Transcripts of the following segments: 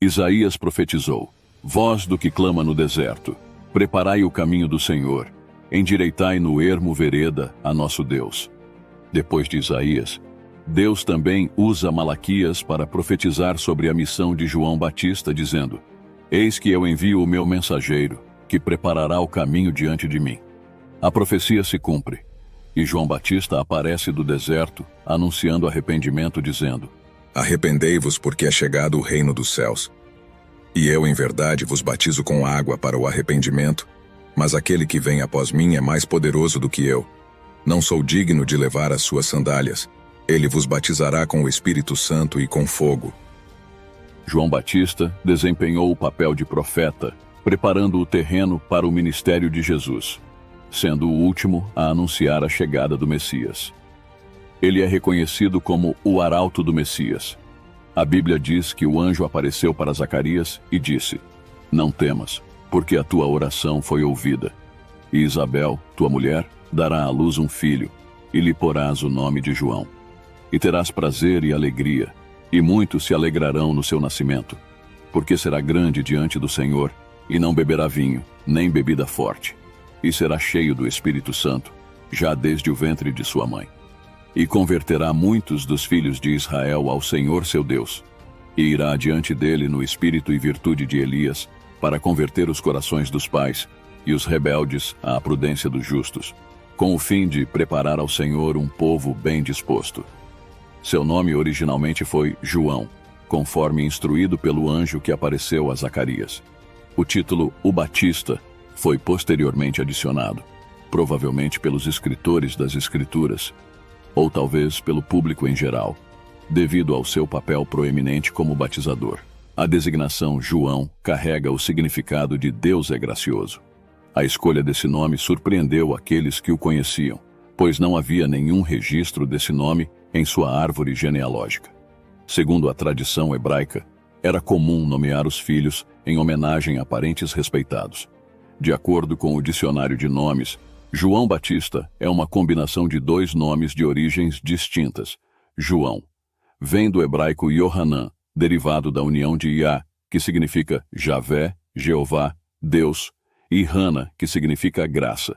Isaías profetizou: Voz do que clama no deserto, preparai o caminho do Senhor, endireitai no ermo vereda a nosso Deus. Depois de Isaías, Deus também usa Malaquias para profetizar sobre a missão de João Batista, dizendo: Eis que eu envio o meu mensageiro, que preparará o caminho diante de mim. A profecia se cumpre, e João Batista aparece do deserto, anunciando arrependimento, dizendo: Arrependei-vos, porque é chegado o reino dos céus. E eu, em verdade, vos batizo com água para o arrependimento, mas aquele que vem após mim é mais poderoso do que eu. Não sou digno de levar as suas sandálias. Ele vos batizará com o Espírito Santo e com fogo. João Batista desempenhou o papel de profeta, preparando o terreno para o ministério de Jesus, sendo o último a anunciar a chegada do Messias. Ele é reconhecido como o arauto do Messias. A Bíblia diz que o anjo apareceu para Zacarias e disse: Não temas, porque a tua oração foi ouvida. E Isabel, tua mulher, dará à luz um filho, e lhe porás o nome de João. E terás prazer e alegria, e muitos se alegrarão no seu nascimento, porque será grande diante do Senhor, e não beberá vinho, nem bebida forte, e será cheio do Espírito Santo, já desde o ventre de sua mãe. E converterá muitos dos filhos de Israel ao Senhor seu Deus, e irá diante dele no espírito e virtude de Elias, para converter os corações dos pais e os rebeldes à prudência dos justos, com o fim de preparar ao Senhor um povo bem disposto. Seu nome originalmente foi João, conforme instruído pelo anjo que apareceu a Zacarias. O título O Batista foi posteriormente adicionado, provavelmente pelos escritores das Escrituras, ou talvez pelo público em geral, devido ao seu papel proeminente como batizador. A designação João carrega o significado de Deus é gracioso. A escolha desse nome surpreendeu aqueles que o conheciam, pois não havia nenhum registro desse nome em sua árvore genealógica. Segundo a tradição hebraica, era comum nomear os filhos em homenagem a parentes respeitados. De acordo com o dicionário de nomes, João Batista é uma combinação de dois nomes de origens distintas. João vem do hebraico Yohanan, derivado da união de Yah, que significa Javé, Jeová, Deus, e Hana, que significa graça.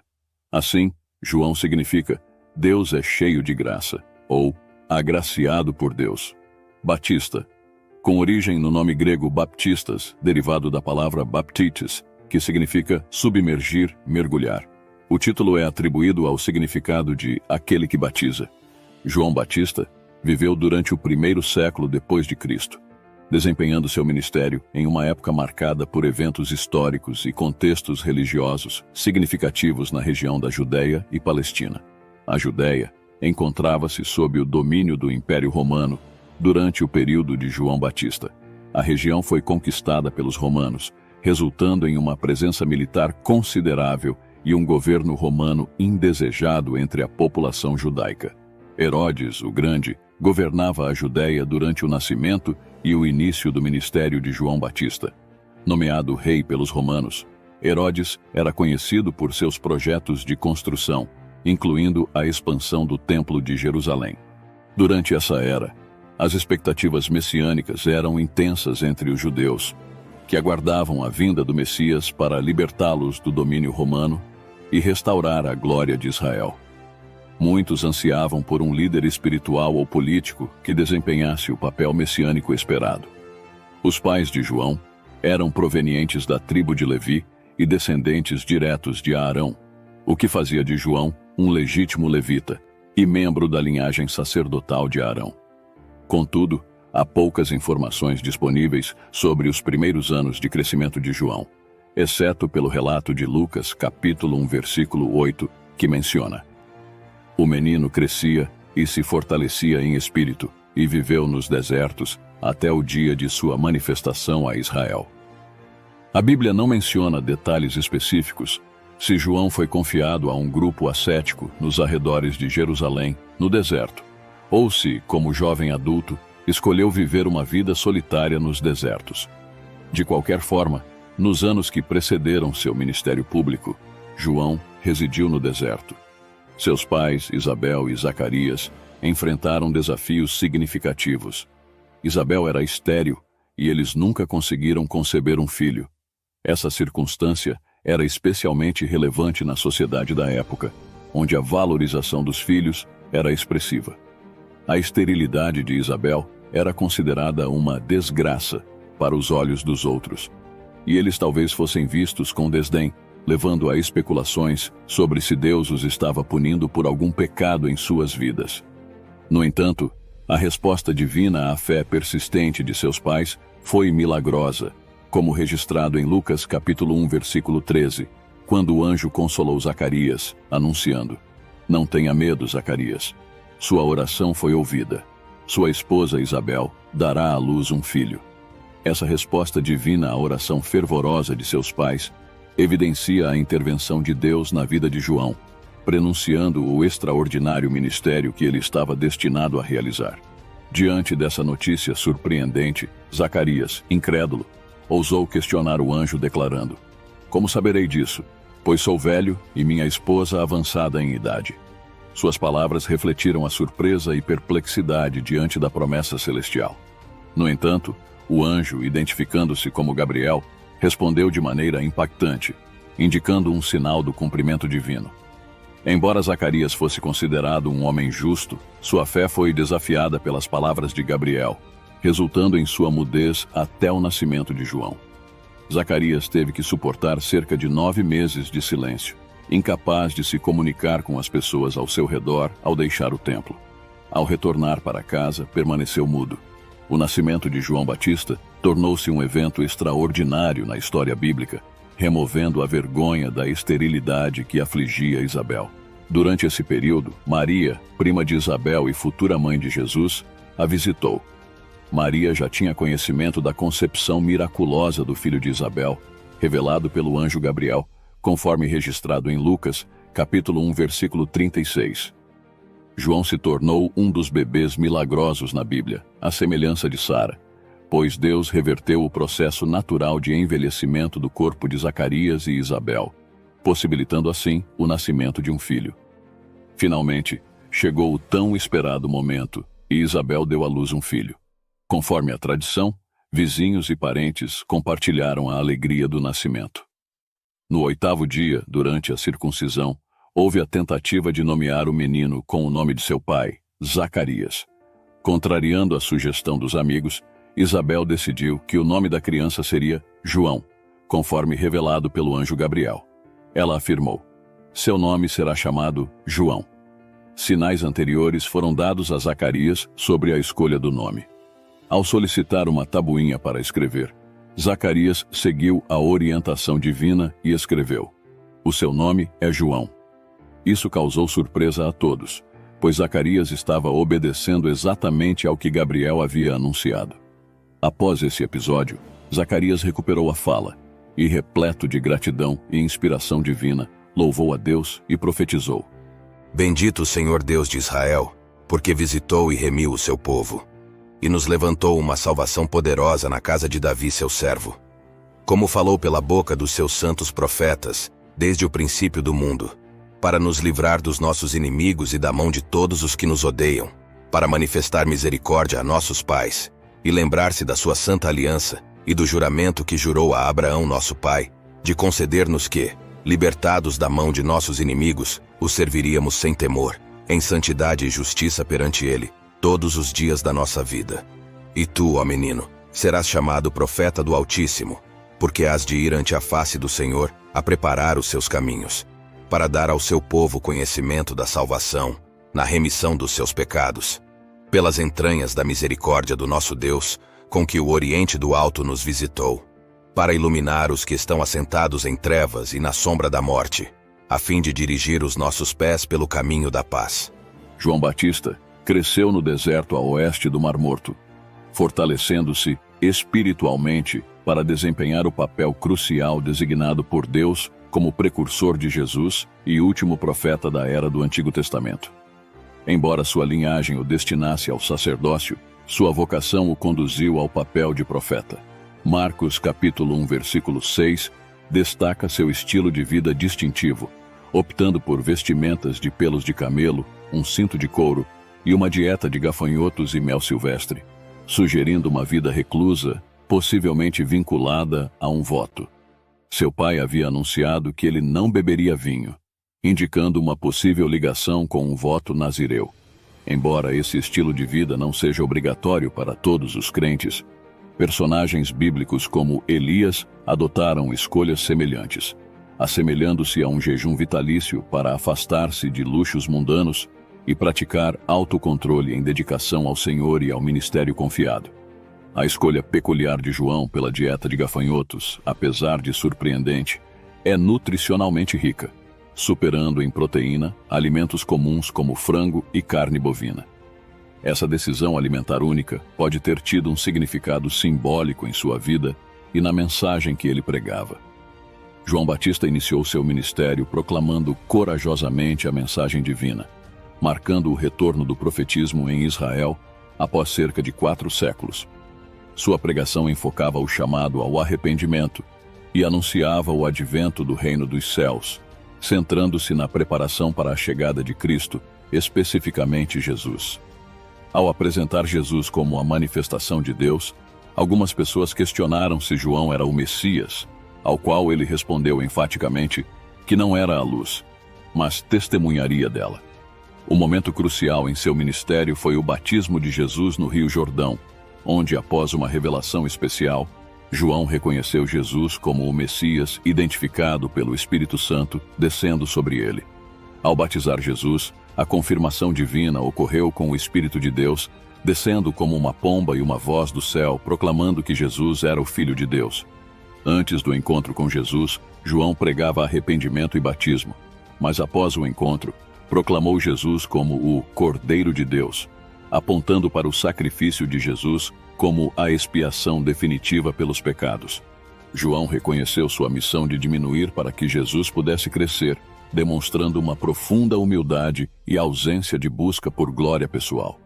Assim, João significa Deus é cheio de graça, ou agraciado por Deus. Batista, com origem no nome grego baptistas, derivado da palavra baptites, que significa submergir, mergulhar. O título é atribuído ao significado de aquele que batiza. João Batista viveu durante o 1º século depois de Cristo, desempenhando seu ministério em uma época marcada por eventos históricos e contextos religiosos significativos na região da Judéia e Palestina. A Judéia encontrava-se sob o domínio do Império Romano durante o período de João Batista. A região foi conquistada pelos romanos, resultando em uma presença militar considerável e um governo romano indesejado entre a população judaica. Herodes, o Grande, governava a Judéia durante o nascimento e o início do ministério de João Batista. Nomeado rei pelos romanos, Herodes era conhecido por seus projetos de construção, incluindo a expansão do Templo de Jerusalém. Durante essa era, as expectativas messiânicas eram intensas entre os judeus, que aguardavam a vinda do Messias para libertá-los do domínio romano e restaurar a glória de Israel. Muitos ansiavam por um líder espiritual ou político que desempenhasse o papel messiânico esperado. Os pais de João eram provenientes da tribo de Levi e descendentes diretos de Arão, o que fazia de João um legítimo levita e membro da linhagem sacerdotal de Arão. Contudo, há poucas informações disponíveis sobre os primeiros anos de crescimento de João, exceto pelo relato de Lucas, capítulo 1, versículo 8, que menciona: O menino crescia e se fortalecia em espírito, e viveu nos desertos até o dia de sua manifestação a Israel. A Bíblia não menciona detalhes específicos se João foi confiado a um grupo ascético nos arredores de Jerusalém, no deserto, ou se, como jovem adulto, escolheu viver uma vida solitária nos desertos. De qualquer forma, nos anos que precederam seu ministério público, João residiu no deserto. Seus pais, Isabel e Zacarias, enfrentaram desafios significativos. Isabel era estéril e eles nunca conseguiram conceber um filho. Essa circunstância era especialmente relevante na sociedade da época, onde a valorização dos filhos era expressiva. A esterilidade de Isabel era considerada uma desgraça para os olhos dos outros, e eles talvez fossem vistos com desdém, levando a especulações sobre se Deus os estava punindo por algum pecado em suas vidas. No entanto, a resposta divina à fé persistente de seus pais foi milagrosa, como registrado em Lucas capítulo 1, versículo 13, quando o anjo consolou Zacarias, anunciando: "Não tenha medo, Zacarias. Sua oração foi ouvida. Sua esposa Isabel dará à luz um filho." Essa resposta divina à oração fervorosa de seus pais evidencia a intervenção de Deus na vida de João, prenunciando o extraordinário ministério que ele estava destinado a realizar. Diante dessa notícia surpreendente, Zacarias, incrédulo, ousou questionar o anjo, declarando: "Como saberei disso? Pois sou velho e minha esposa avançada em idade." Suas palavras refletiram a surpresa e perplexidade diante da promessa celestial. No entanto, o anjo, identificando-se como Gabriel, respondeu de maneira impactante, indicando um sinal do cumprimento divino. Embora Zacarias fosse considerado um homem justo, sua fé foi desafiada pelas palavras de Gabriel, resultando em sua mudez até o nascimento de João. Zacarias teve que suportar cerca de 9 meses de silêncio, incapaz de se comunicar com as pessoas ao seu redor ao deixar o templo. Ao retornar para casa, permaneceu mudo. O nascimento de João Batista tornou-se um evento extraordinário na história bíblica, removendo a vergonha da esterilidade que afligia Isabel. Durante esse período, Maria, prima de Isabel e futura mãe de Jesus, a visitou. Maria já tinha conhecimento da concepção miraculosa do filho de Isabel, revelado pelo anjo Gabriel, conforme registrado em Lucas, capítulo 1, versículo 36. João se tornou um dos bebês milagrosos na Bíblia, à semelhança de Sara, pois Deus reverteu o processo natural de envelhecimento do corpo de Zacarias e Isabel, possibilitando assim o nascimento de um filho. Finalmente, chegou o tão esperado momento e Isabel deu à luz um filho. Conforme a tradição, vizinhos e parentes compartilharam a alegria do nascimento. No 8º dia, durante a circuncisão, houve a tentativa de nomear o menino com o nome de seu pai, Zacarias. Contrariando a sugestão dos amigos, Isabel decidiu que o nome da criança seria João, conforme revelado pelo anjo Gabriel. Ela afirmou: "Seu nome será chamado João." Sinais anteriores foram dados a Zacarias sobre a escolha do nome. Ao solicitar uma tabuinha para escrever, Zacarias seguiu a orientação divina e escreveu: "O seu nome é João." Isso causou surpresa a todos, pois Zacarias estava obedecendo exatamente ao que Gabriel havia anunciado. Após esse episódio, Zacarias recuperou a fala e, repleto de gratidão e inspiração divina, louvou a Deus e profetizou: "Bendito o Senhor Deus de Israel, porque visitou e remiu o seu povo, e nos levantou uma salvação poderosa na casa de Davi, seu servo. Como falou pela boca dos seus santos profetas, desde o princípio do mundo, para nos livrar dos nossos inimigos e da mão de todos os que nos odeiam, para manifestar misericórdia a nossos pais, e lembrar-se da sua santa aliança e do juramento que jurou a Abraão nosso pai, de conceder-nos que, libertados da mão de nossos inimigos, o serviríamos sem temor, em santidade e justiça perante ele, todos os dias da nossa vida. E tu, ó menino, serás chamado profeta do Altíssimo, porque hás de ir ante a face do Senhor a preparar os seus caminhos, para dar ao seu povo conhecimento da salvação, na remissão dos seus pecados, pelas entranhas da misericórdia do nosso Deus, com que o Oriente do Alto nos visitou, para iluminar os que estão assentados em trevas e na sombra da morte, a fim de dirigir os nossos pés pelo caminho da paz." João Batista cresceu no deserto a oeste do Mar Morto, fortalecendo-se espiritualmente para desempenhar o papel crucial designado por Deus como precursor de Jesus e último profeta da era do Antigo Testamento. Embora sua linhagem o destinasse ao sacerdócio, sua vocação o conduziu ao papel de profeta. Marcos capítulo 1, versículo 6, destaca seu estilo de vida distintivo, optando por vestimentas de pelos de camelo, um cinto de couro e uma dieta de gafanhotos e mel silvestre, sugerindo uma vida reclusa, possivelmente vinculada a um voto. Seu pai havia anunciado que ele não beberia vinho, indicando uma possível ligação com um voto nazireu. Embora esse estilo de vida não seja obrigatório para todos os crentes, personagens bíblicos como Elias adotaram escolhas semelhantes, assemelhando-se a um jejum vitalício para afastar-se de luxos mundanos e praticar autocontrole em dedicação ao Senhor e ao ministério confiado. A escolha peculiar de João pela dieta de gafanhotos, apesar de surpreendente, é nutricionalmente rica, superando em proteína alimentos comuns como frango e carne bovina. Essa decisão alimentar única pode ter tido um significado simbólico em sua vida e na mensagem que ele pregava. João Batista iniciou seu ministério proclamando corajosamente a mensagem divina, marcando o retorno do profetismo em Israel após cerca de 4 séculos. Sua pregação enfocava o chamado ao arrependimento e anunciava o advento do reino dos céus, centrando-se na preparação para a chegada de Cristo, especificamente Jesus. Ao apresentar Jesus como a manifestação de Deus, algumas pessoas questionaram se João era o Messias, ao qual ele respondeu enfaticamente que não era a luz, mas testemunharia dela. O momento crucial em seu ministério foi o batismo de Jesus no Rio Jordão, onde, após uma revelação especial, João reconheceu Jesus como o Messias identificado pelo Espírito Santo descendo sobre ele. Ao batizar Jesus, a confirmação divina ocorreu com o Espírito de Deus, descendo como uma pomba e uma voz do céu, proclamando que Jesus era o Filho de Deus. Antes do encontro com Jesus, João pregava arrependimento e batismo, mas após o encontro, proclamou Jesus como o Cordeiro de Deus, apontando para o sacrifício de Jesus como a expiação definitiva pelos pecados. João reconheceu sua missão de diminuir para que Jesus pudesse crescer, demonstrando uma profunda humildade e ausência de busca por glória pessoal.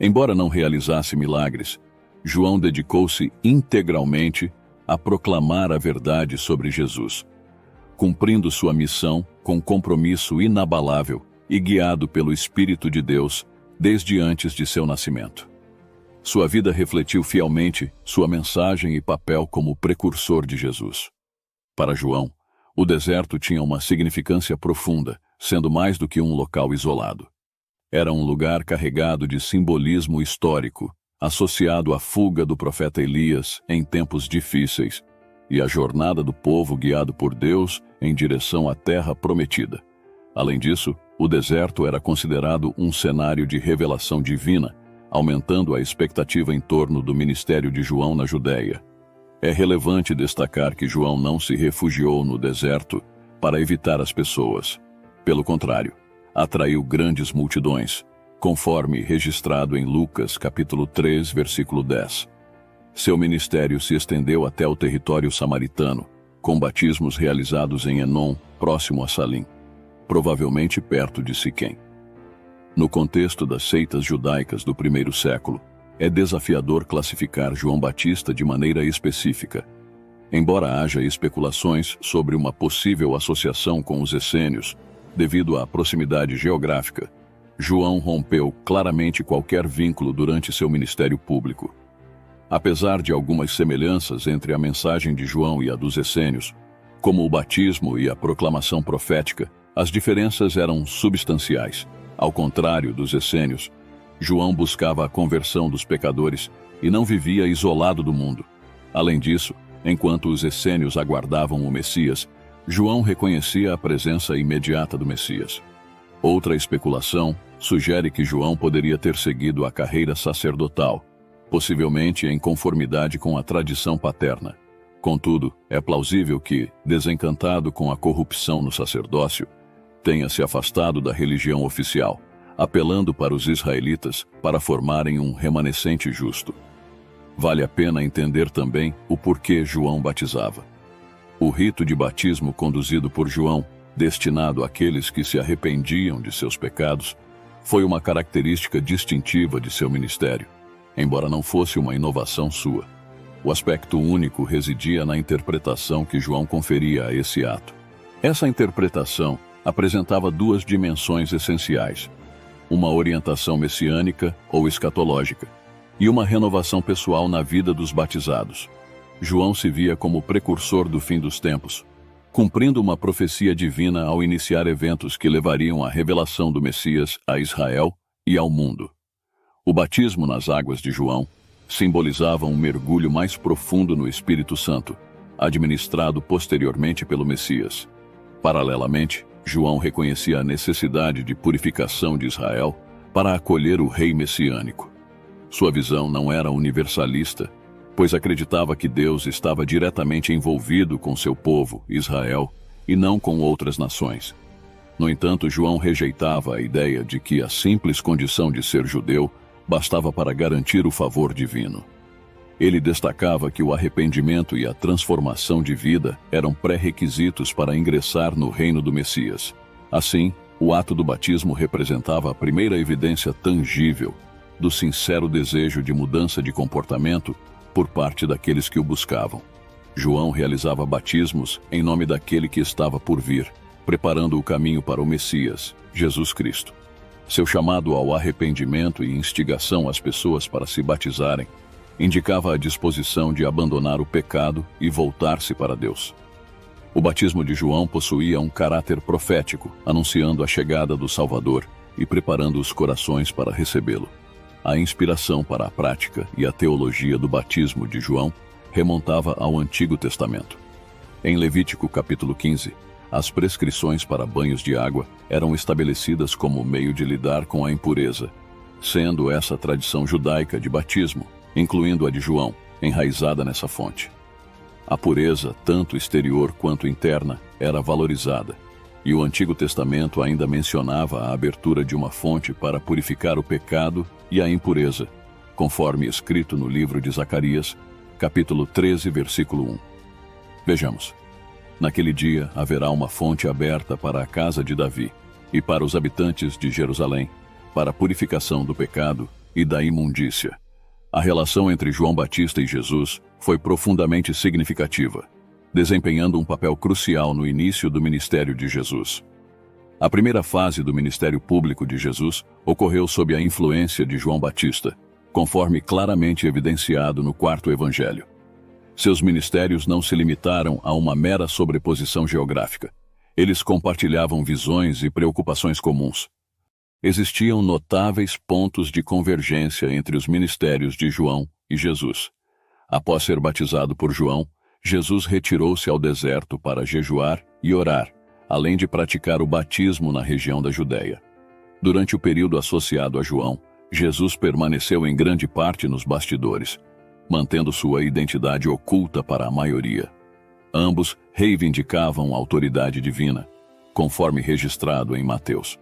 Embora não realizasse milagres, João dedicou-se integralmente a proclamar a verdade sobre Jesus, cumprindo sua missão com compromisso inabalável e guiado pelo Espírito de Deus desde antes de seu nascimento. Sua vida refletiu fielmente sua mensagem e papel como precursor de Jesus. Para João, o deserto tinha uma significância profunda, sendo mais do que um local isolado. Era um lugar carregado de simbolismo histórico, associado à fuga do profeta Elias em tempos difíceis e à jornada do povo guiado por Deus em direção à terra prometida. Além disso, o deserto era considerado um cenário de revelação divina, aumentando a expectativa em torno do ministério de João na Judéia. É relevante destacar que João não se refugiou no deserto para evitar as pessoas. Pelo contrário, atraiu grandes multidões, conforme registrado em Lucas, capítulo 3, versículo 10. Seu ministério se estendeu até o território samaritano, com batismos realizados em Enom, próximo a Salim, provavelmente perto de Siquém. No contexto das seitas judaicas do primeiro século, é desafiador classificar João Batista de maneira específica. Embora haja especulações sobre uma possível associação com os essênios, devido à proximidade geográfica, João rompeu claramente qualquer vínculo durante seu ministério público. Apesar de algumas semelhanças entre a mensagem de João e a dos essênios, como o batismo e a proclamação profética, as diferenças eram substanciais. Ao contrário dos essênios, João buscava a conversão dos pecadores e não vivia isolado do mundo. Além disso, enquanto os essênios aguardavam o Messias, João reconhecia a presença imediata do Messias. Outra especulação sugere que João poderia ter seguido a carreira sacerdotal, possivelmente em conformidade com a tradição paterna. Contudo, é plausível que, desencantado com a corrupção no sacerdócio, tenha se afastado da religião oficial, apelando para os israelitas para formarem um remanescente justo. Vale a pena entender também o porquê João batizava. O rito de batismo conduzido por João, destinado àqueles que se arrependiam de seus pecados, foi uma característica distintiva de seu ministério, embora não fosse uma inovação sua. O aspecto único residia na interpretação que João conferia a esse ato. Essa interpretação apresentava 2 dimensões essenciais: uma orientação messiânica ou escatológica, e uma renovação pessoal na vida dos batizados. João se via como precursor do fim dos tempos, cumprindo uma profecia divina ao iniciar eventos que levariam à revelação do Messias a Israel e ao mundo. O batismo nas águas de João simbolizava um mergulho mais profundo no Espírito Santo, administrado posteriormente pelo Messias. Paralelamente, João reconhecia a necessidade de purificação de Israel para acolher o rei messiânico. Sua visão não era universalista, pois acreditava que Deus estava diretamente envolvido com seu povo, Israel, e não com outras nações. No entanto, João rejeitava a ideia de que a simples condição de ser judeu bastava para garantir o favor divino. Ele destacava que o arrependimento e a transformação de vida eram pré-requisitos para ingressar no reino do Messias. Assim, o ato do batismo representava a primeira evidência tangível do sincero desejo de mudança de comportamento por parte daqueles que o buscavam. João realizava batismos em nome daquele que estava por vir, preparando o caminho para o Messias, Jesus Cristo. Seu chamado ao arrependimento e instigação às pessoas para se batizarem indicava a disposição de abandonar o pecado e voltar-se para Deus. O batismo de João possuía um caráter profético, anunciando a chegada do Salvador e preparando os corações para recebê-lo. A inspiração para a prática e a teologia do batismo de João remontava ao Antigo Testamento. Em Levítico capítulo 15, as prescrições para banhos de água eram estabelecidas como meio de lidar com a impureza, sendo essa a tradição judaica de batismo, incluindo a de João, enraizada nessa fonte. A pureza, tanto exterior quanto interna, era valorizada, e o Antigo Testamento ainda mencionava a abertura de uma fonte para purificar o pecado e a impureza, conforme escrito no livro de Zacarias, capítulo 13, versículo 1. Vejamos. Naquele dia haverá uma fonte aberta para a casa de Davi e para os habitantes de Jerusalém, para a purificação do pecado e da imundícia. A relação entre João Batista e Jesus foi profundamente significativa, desempenhando um papel crucial no início do ministério de Jesus. A primeira fase do ministério público de Jesus ocorreu sob a influência de João Batista, conforme claramente evidenciado no quarto evangelho. Seus ministérios não se limitaram a uma mera sobreposição geográfica. Eles compartilhavam visões e preocupações comuns. Existiam notáveis pontos de convergência entre os ministérios de João e Jesus. Após ser batizado por João, Jesus retirou-se ao deserto para jejuar e orar, além de praticar o batismo na região da Judéia. Durante o período associado a João, Jesus permaneceu em grande parte nos bastidores, mantendo sua identidade oculta para a maioria. Ambos reivindicavam autoridade divina, conforme registrado em Mateus.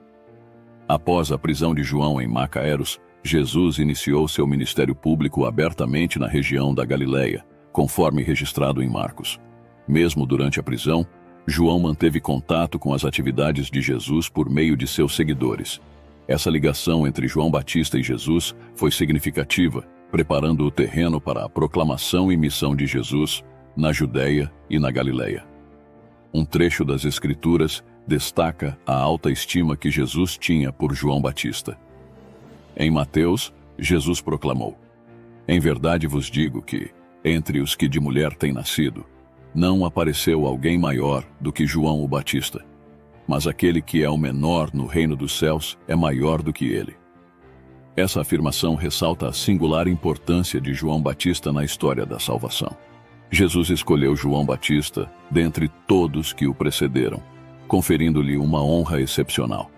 Após a prisão de João em Macaéus, Jesus iniciou seu ministério público abertamente na região da Galileia, conforme registrado em Marcos. Mesmo durante a prisão, João manteve contato com as atividades de Jesus por meio de seus seguidores. Essa ligação entre João Batista e Jesus foi significativa, preparando o terreno para a proclamação e missão de Jesus na Judéia e na Galileia. Um trecho das Escrituras destaca a alta estima que Jesus tinha por João Batista. Em Mateus, Jesus proclamou: "Em verdade vos digo que, entre os que de mulher têm nascido, não apareceu alguém maior do que João o Batista, mas aquele que é o menor no reino dos céus é maior do que ele." Essa afirmação ressalta a singular importância de João Batista na história da salvação. Jesus escolheu João Batista dentre todos que o precederam, conferindo-lhe uma honra excepcional.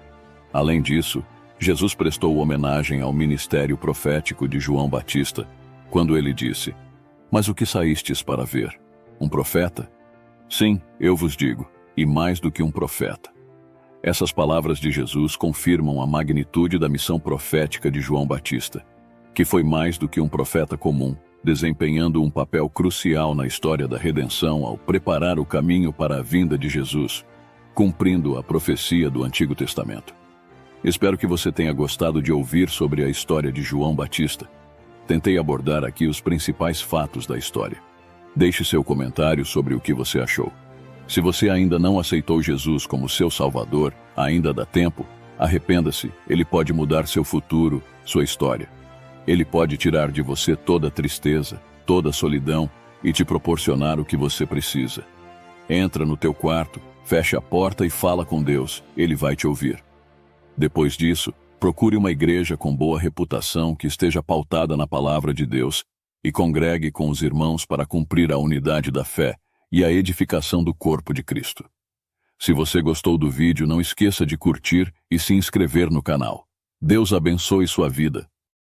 Além disso, Jesus prestou homenagem ao ministério profético de João Batista, quando ele disse: "Mas o que saístes para ver? Um profeta? Sim, eu vos digo, e mais do que um profeta." Essas palavras de Jesus confirmam a magnitude da missão profética de João Batista, que foi mais do que um profeta comum, desempenhando um papel crucial na história da redenção ao preparar o caminho para a vinda de Jesus, cumprindo a profecia do Antigo Testamento. Espero que você tenha gostado de ouvir sobre a história de João Batista. Tentei abordar aqui os principais fatos da história. Deixe seu comentário sobre o que você achou. Se você ainda não aceitou Jesus como seu Salvador, ainda dá tempo. Arrependa-se, ele pode mudar seu futuro, sua história. Ele pode tirar de você toda a tristeza, toda a solidão e te proporcionar o que você precisa. Entra no teu quarto, fecha a porta e fala com Deus, Ele vai te ouvir. Depois disso, procure uma igreja com boa reputação que esteja pautada na palavra de Deus e congregue com os irmãos para cumprir a unidade da fé e a edificação do corpo de Cristo. Se você gostou do vídeo, não esqueça de curtir e se inscrever no canal. Deus abençoe sua vida.